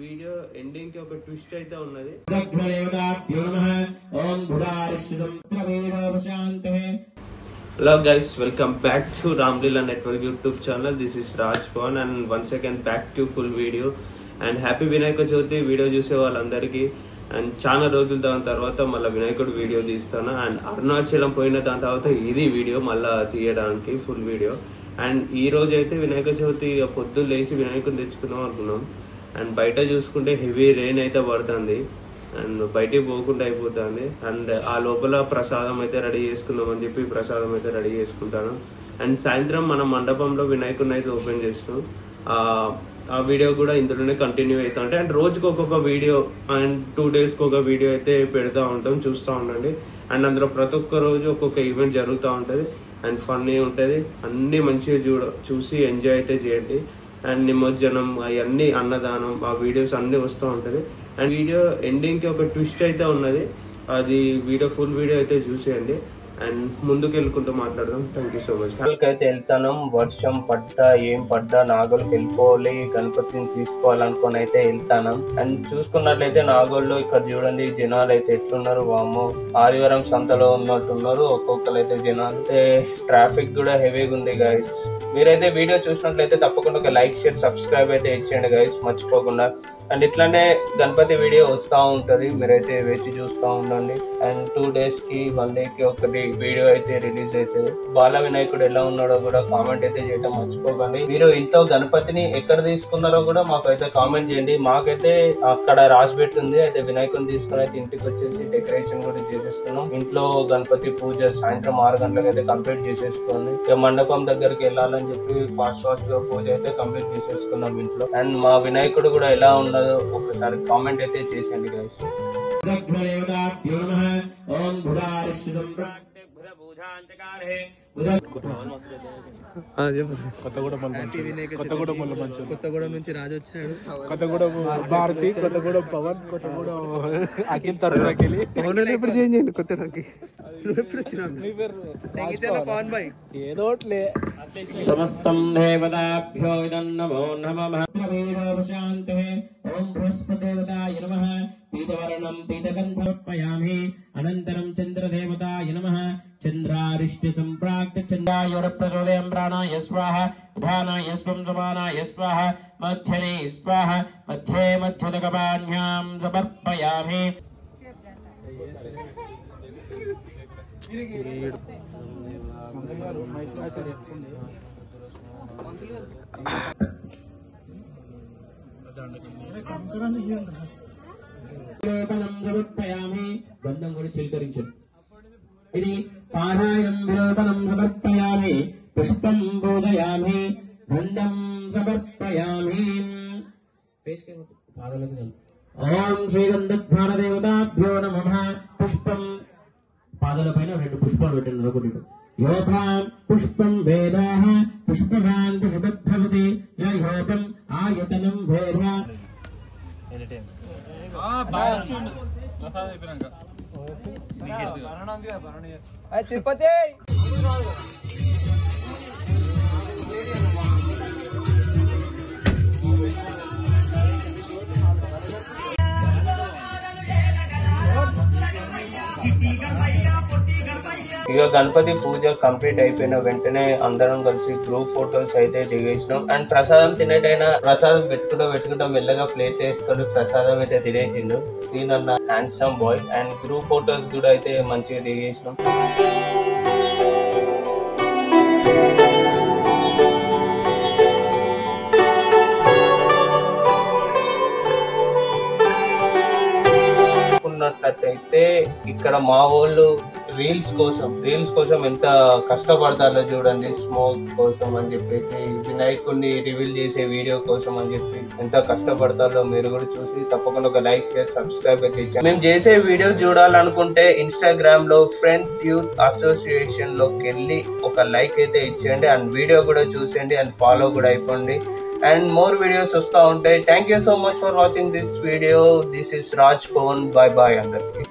Video ending కి ఒక twist అయితే ఉన్నది. Hello guys, welcome back to Ramlila Network YouTube channel. This is Raj Pawan and once again back to full video and happy Vinayaka Chavithi video చూసే వాళ్ళందరికీ and చాలా రోజుల దాని తర్వాత మళ్ళీ వినాయకుడు వీడియో తీస్తాను అండ్ అరుణాచలం పోయిన దాని తర్వాత ఇది వీడియో మళ్ళీ తీయడానికి ఫుల్ వీడియో. అండ్ ఈ రోజు అయితే వినాయక చవితి పొద్దున్న లేచి వినాయకుని తెచ్చుకుందాం అనుకున్నాం అండ్ బయట చూసుకుంటే హెవీ రెయిన్ అయితే పడుతుంది అండ్ బయటికి పోకుండా అయిపోతుంది అండ్ ఆ లోపల ప్రసాదం అయితే రెడీ చేసుకుందాం అని చెప్పి ప్రసాదం అయితే రెడీ చేసుకుంటాను అండ్ సాయంత్రం మన మండపంలో వినాయకుడిని అయితే ఓపెన్ చేస్తాం. ఆ వీడియో కూడా ఇందులోనే కంటిన్యూ అవుతా ఉంటాయి అండ్ రోజుకి ఒక్కొక్క వీడియో అండ్ 2 days కి ఒక వీడియో అయితే పెడతా ఉంటాం, చూస్తూ ఉండండి. అండ్ అందులో ప్రతి ఒక్క రోజు ఒక్కొక్క ఈవెంట్ జరుగుతూ ఉంటుంది అండ్ ఫన్నీ ఉంటుంది, అన్ని మంచిగా చూసి ఎంజాయ్ అయితే చేయండి. అండ్ నిమజ్జనం అవన్నీ అన్నదానం ఆ వీడియోస్ అన్ని వస్తూ ఉంటది అండ్ వీడియో ఎండింగ్ కి ఒక ట్విస్ట్ అయితే ఉన్నది, అది వీడియో ఫుల్ వీడియో అయితే చూసేయండి అండ్ ముందుకు వెళ్ళుకుంటూ మాట్లాడదాం. Thank you so much. అయితే వెళ్తాను, వర్షం పడ్డా ఏం పడ్డా నాగోల్కి వెళ్ళిపోవాలి, గణపతిని తీసుకోవాలనుకుని అయితే వెళ్తాను. అండ్ చూసుకున్నట్లయితే నాగోల్లో ఇక్కడ చూడండి జనాలు అయితే ఎట్లున్నారు, వామ్మో ఆదివారం సంతలో ఉన్నట్టున్నారు ఒక్కొక్కరు అయితే జనాలు. ట్రాఫిక్ కూడా హెవీగా ఉంది గైస్. మీరైతే వీడియో చూసినట్లయితే తప్పకుండా ఒక లైక్ షేర్ సబ్స్క్రైబ్ అయితే ఇచ్చేయండి గైస్ మర్చిపోకుండా. అండ్ ఇట్లానే గణపతి వీడియో వస్తూ ఉంటుంది, మీరైతే వేచి చూస్తూ ఉండండి. అండ్ 2 days కి 1 day కి ఒకటి వీడియో అయితే రిలీజ్ అవుతుంది. బాల వినాయకుడు ఎలా ఉన్నాడో కూడా కామెంట్ అయితే చేయడం మర్చిపోకండి. మీరు ఇంట్లో గణపతిని ఎక్కడ తీసుకున్నారో కూడా మాకు అయితే కామెంట్ చేయండి. మాకైతే అక్కడ రాసి పెట్టింది, అయితే వినాయకుని తీసుకుని అయితే ఇంటికి వచ్చేసి డెకరేషన్ కూడా చేసేసుకున్నాం. ఇంట్లో గణపతి పూజ సాయంత్రం 6 గంటలకు అయితే కంప్లీట్ చేసేసుకోండి. ఇక మండపం దగ్గరికి వెళ్ళాలని చెప్పి ఫాస్ట్ గా పూజ అయితే కంప్లీట్ చేసేసుకున్నాం ఇంట్లో. అండ్ మా వినాయకుడు కూడా ఎలా ఉన్నదో ఒకసారి కామెంట్ అయితే చేసేయండి గైస్. కొత్తగూడెం నుంచి రాజు వచ్చాడు, కొత్తగూడెం భారతి, కొత్తగూడెం పవన్, కొత్తగూడెం అఖిల్ తరఫునకెళ్ళి పవన్ ఎప్పుడు చేంజ్ చేయండి కొత్తకి పవన్ భాయ్ ఏదో సమస్తం దేవతాభ్యో నమో నమః. ఓం బృహస్పతిదేవతాయ నమః. పీతవర్ణం పీతగంధం సమర్పయామి. అనంతరం చంద్రదేవతాయ నమః. చంద్రారిష్ట సంప్రాక్త చంద్రాయ ప్రచోదయం ప్రాణాయ స్వాహ ఉదానాయ స్వం సమానాయ స్వాహ మధ్యనే స్వాహ మధ్యే మధ్యుదకపాణ్యాం సమర్పయామి. సమర్పయామి. బంధం కూడా చిలకరించండి. ఇది పారాయం విలోపనం సమర్పయామి. పుష్పం బోధయామి. గంధం సమర్పయామి. ఓం శ్రీగంధధ్వాన దేవతాభ్యో నమః. పుష్పం పాదాల పైన 2 పుష్పాలు పెట్టండి ఒకటి. యోధాన్ పుష్పం వేదాః పుష్పవాన్ పుష్పభవతి యోగం ఆయతనం వేద. తిరుపతి ఇక గణపతి పూజ కంప్లీట్ అయిపోయిన వెంటనే అందరం కలిసి గ్రూప్ ఫొటోస్ అయితే దిగేసినాం. అండ్ ప్రసాదం తినేటైనా ప్రసాదం పెట్టుకుంటా మెల్లగా ప్లేట్ వేసుకొని ప్రసాదం అయితే తినేసిండు సీన్ అన్న handsome boy. And group photos కూడా అయితే మంచిగా దిగేసినాం. అయితే ఇక్కడ మా వాళ్ళు రీల్స్ కోసం ఎంత కష్టపడతారో చూడండి. స్మోక్ కోసం అని చెప్పేసి, వినాయకుడిని రివీల్ చేసే వీడియో కోసం అని చెప్పి ఎంత కష్టపడతారో మీరు కూడా చూసి తప్పకుండా ఒక లైక్ షేర్ సబ్స్క్రైబ్ అయితే ఇచ్చాను. మేము చేసే వీడియోస్ చూడాలనుకుంటే ఇన్స్టాగ్రామ్ లో ఫ్రెండ్స్ యూత్ అసోసియేషన్ లోకి వెళ్ళి ఒక లైక్ అయితే ఇచ్చేయండి అండ్ వీడియో కూడా చూసేయండి అండ్ ఫాలో కూడా అయిపోండి. and more videos వస్తూ ఉంటాయి. Thank you so much for watching this video. This is Raj Pawan. Bye bye అందరికి.